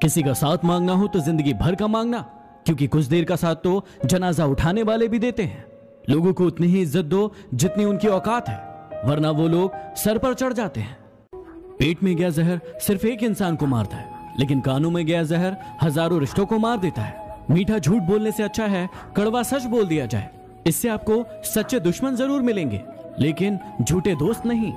किसी का साथ मांगना हो तो जिंदगी भर का मांगना, क्योंकि कुछ देर का साथ तो जनाजा उठाने वाले भी देते हैं। लोगों को उतनी ही इज्जत दो जितनी उनकी औकात है, वरना वो लोग सर पर चढ़ जाते हैं। पेट में गया जहर सिर्फ एक इंसान को मारता है, लेकिन कानों में गया जहर हजारों रिश्तों को मार देता है। मीठा झूठ बोलने से अच्छा है कड़वा सच बोल दिया जाए। इससे आपको सच्चे दुश्मन जरूर मिलेंगे, लेकिन झूठे दोस्त नहीं।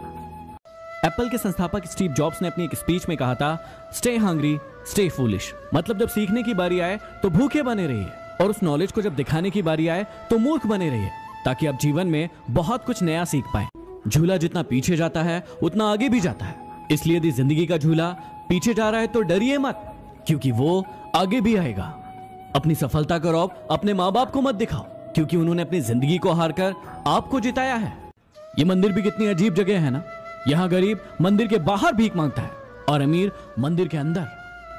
एप्पल के संस्थापक स्टीव जॉब्स ने अपनी एक स्पीच में कहा था, स्टे हंग्री स्टे फूलिश। मतलब जब सीखने की बारी आए तो भूखे बने रहिए, और उस नॉलेज को जब दिखाने की बारी आए तो मूर्ख बने रहिए, ताकि आप जीवन में बहुत कुछ नया सीख पाए। झूला जितना पीछे जाता है उतना आगे भी जाता है, इसलिए यदि जिंदगी का झूला पीछे जा रहा है तो डरिए मत, क्योंकि वो आगे भी आएगा। अपनी सफलता का रौब अपने माँ बाप को मत दिखाओ, क्योंकि उन्होंने अपनी जिंदगी को हारकर आपको जिताया है। ये मंदिर भी कितनी अजीब जगह है ना। यहाँ गरीब मंदिर के बाहर भीख मांगता है और अमीर मंदिर के अंदर।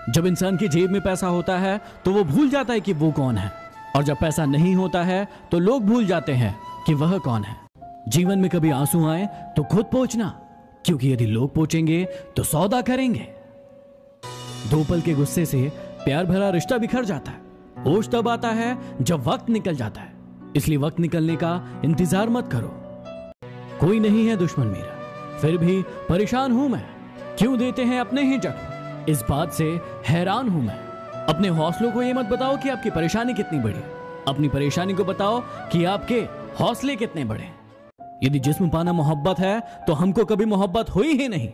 जब इंसान की जेब में पैसा होता है तो वो भूल जाता है कि वो कौन है, और जब पैसा नहीं होता है तो लोग भूल जाते हैं कि वह कौन है। जीवन में कभी आंसू आए तो खुद पोंछना, क्योंकि यदि लोग पोंछेंगे तो सौदा करेंगे। दो पल के गुस्से से प्यार भरा रिश्ता बिखर जाता है। होश तब आता है जब वक्त निकल जाता है, इसलिए वक्त निकलने का इंतजार मत करो। कोई नहीं है दुश्मन मेरा, फिर भी परेशान हूं मैं। क्यों देते हैं अपने ही जख्म, इस बात से हैरान हूं मैं। अपने हौसलों को ये मत बताओ कि आपकी परेशानी कितनी बड़ी है, अपनी परेशानी को बताओ कि आपके हौसले कितने बड़े। यदि जिस्म पाना मोहब्बत है तो हमको कभी मोहब्बत हुई ही नहीं,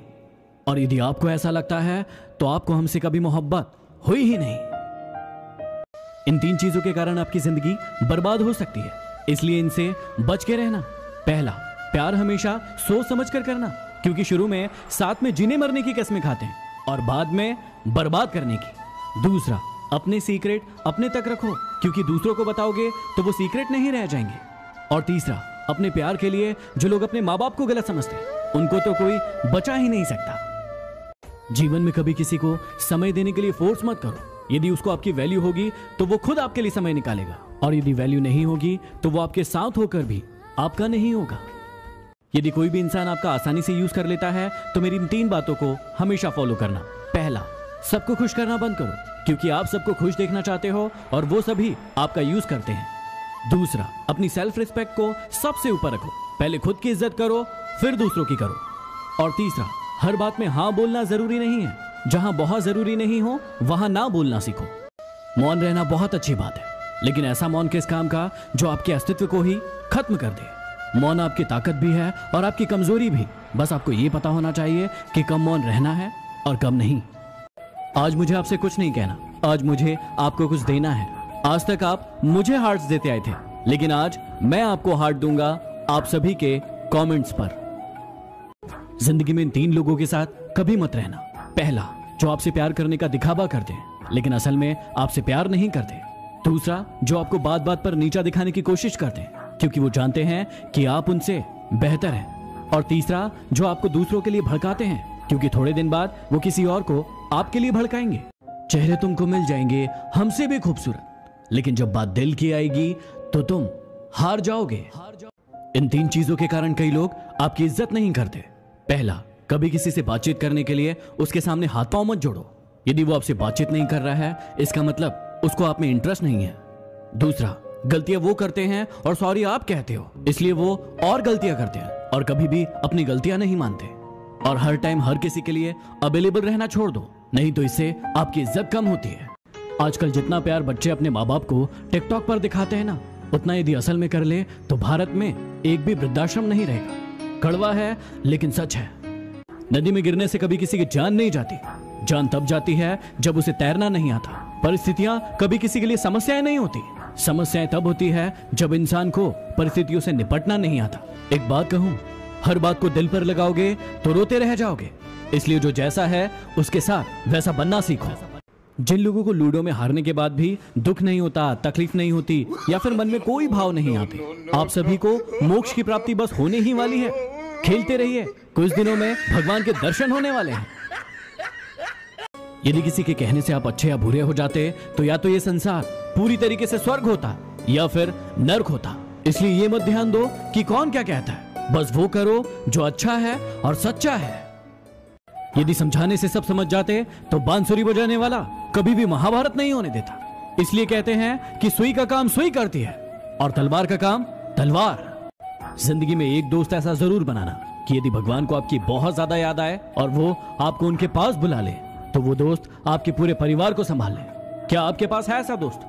और यदि आपको ऐसा लगता है तो आपको हमसे कभी मोहब्बत हुई ही नहीं। इन तीन चीजों के कारण आपकी जिंदगी बर्बाद हो सकती है, इसलिए इनसे बच के रहना। पहला, प्यार हमेशा सोच समझ कर करना, क्योंकि शुरू में साथ में जीने मरने की कसमें खाते हैं और बाद में बर्बाद करने की। दूसरा, अपने सीक्रेट अपने तक रखो, क्योंकि दूसरों को बताओगे तो वो सीक्रेट नहीं रह जाएंगे। और तीसरा, अपने प्यार के लिए जो लोग अपने माँ बाप को गलत समझते हैं उनको तो कोई बचा ही नहीं सकता। जीवन में कभी किसी को समय देने के लिए फोर्स मत करो। यदि उसको आपकी वैल्यू होगी तो वो खुद आपके लिए समय निकालेगा, और यदि वैल्यू नहीं होगी तो वो आपके साथ होकर भी आपका नहीं होगा। यदि कोई भी इंसान आपका आसानी से यूज कर लेता है तो मेरी इन तीन बातों को हमेशा फॉलो करना। पहला, सबको खुश करना बंद करो, क्योंकि आप सबको खुश देखना चाहते हो और वो सभी आपका यूज करते हैं। दूसरा, अपनी सेल्फ रिस्पेक्ट को सबसे ऊपर रखो, पहले खुद की इज्जत करो फिर दूसरों की करो। और तीसरा, हर बात में हाँ बोलना जरूरी नहीं है, जहां बहुत जरूरी नहीं हो वहां ना बोलना सीखो। मौन रहना बहुत अच्छी बात है, लेकिन ऐसा मौन किस काम का जो आपके अस्तित्व को ही खत्म कर दे। मौन आपकी ताकत भी है और आपकी कमजोरी भी, बस आपको यह पता होना चाहिए कि कब मौन रहना है और कब नहीं। आज मुझे आपसे कुछ नहीं कहना, आज मुझे आपको कुछ देना है। आज तक आप मुझे हार्ट्स देते आए थे, लेकिन आज मैं आपको हार्ट दूंगा आप सभी के कमेंट्स पर। जिंदगी में इन तीन लोगों के साथ कभी मत रहना। पहला, जो आपसे प्यार करने का दिखावा करते हैं लेकिन असल में आपसे प्यार नहीं करते। दूसरा, जो आपको बात बात पर नीचा दिखाने की कोशिश करते हैं क्योंकि वो जानते हैं कि आप उनसे बेहतर हैं। और तीसरा, जो आपको दूसरों के लिए भड़काते हैं क्योंकि थोड़े दिन बाद वो किसी और को आपके लिए भड़काएंगे। चेहरे तुमको मिल जाएंगे हमसे भी खूबसूरत, लेकिन जब बात दिल की आएगी तो तुम हार जाओगे। इन तीन चीजों के कारण कई लोग आपकी इज्जत नहीं करते। पहला, कभी किसी से बातचीत करने के लिए उसके सामने हाथ पांव मत जोड़ो। यदि वो आपसे बातचीत नहीं कर रहा है इसका मतलब उसको आप में इंटरेस्ट नहीं है। दूसरा, गलतियां वो करते हैं और सॉरी आप कहते हो, इसलिए वो और गलतियां करते हैं और कभी भी अपनी गलतियां नहीं मानते। और हर टाइम हर किसी के लिए अवेलेबल रहना छोड़ दो, नहीं तो इससे आपकी इज्जत कम होती है। आजकल जितना प्यार बच्चे अपने माँ बाप को टिकटॉक पर दिखाते हैं ना, उतना यदि असल में कर ले तो भारत में एक भी वृद्धाश्रम नहीं रहेगा। कड़वा है लेकिन सच है। नदी में गिरने से कभी किसी की जान नहीं जाती, जान तब जाती है जब उसे तैरना नहीं आता। परिस्थितियां कभी किसी के लिए समस्याएं नहीं होती, समस्याएं तब होती है जब इंसान को परिस्थितियों से निपटना नहीं आता। एक बात कहूं, हर बात को दिल पर लगाओगे तो रोते रह जाओगे, इसलिए जो जैसा है उसके साथ वैसा बनना सीखो। जिन लोगों को लूडो में हारने के बाद भी दुख नहीं होता, तकलीफ नहीं होती या फिर मन में कोई भाव नहीं आते, आप सभी को मोक्ष की प्राप्ति बस होने ही वाली है। खेलते रहिए, कुछ दिनों में भगवान के दर्शन होने वाले हैं। यदि किसी के कहने से आप अच्छे या बुरे हो जाते तो या तो ये संसार पूरी तरीके से स्वर्ग होता या फिर नर्क होता। इसलिए ये मत ध्यान दो कि कौन क्या कहता है, बस वो करो जो अच्छा है और सच्चा है। यदि समझाने से सब समझ जाते तो बांसुरी बजाने वाला कभी भी महाभारत नहीं होने देता। इसलिए कहते हैं कि सुई का काम सुई करती है और तलवार का काम तलवार। जिंदगी में एक दोस्त ऐसा जरूर बनाना कि यदि भगवान को आपकी बहुत ज्यादा याद आए और वो आपको उनके पास बुला ले, तो वो दोस्त आपके पूरे परिवार को संभाल ले। क्या आपके पास है ऐसा दोस्त?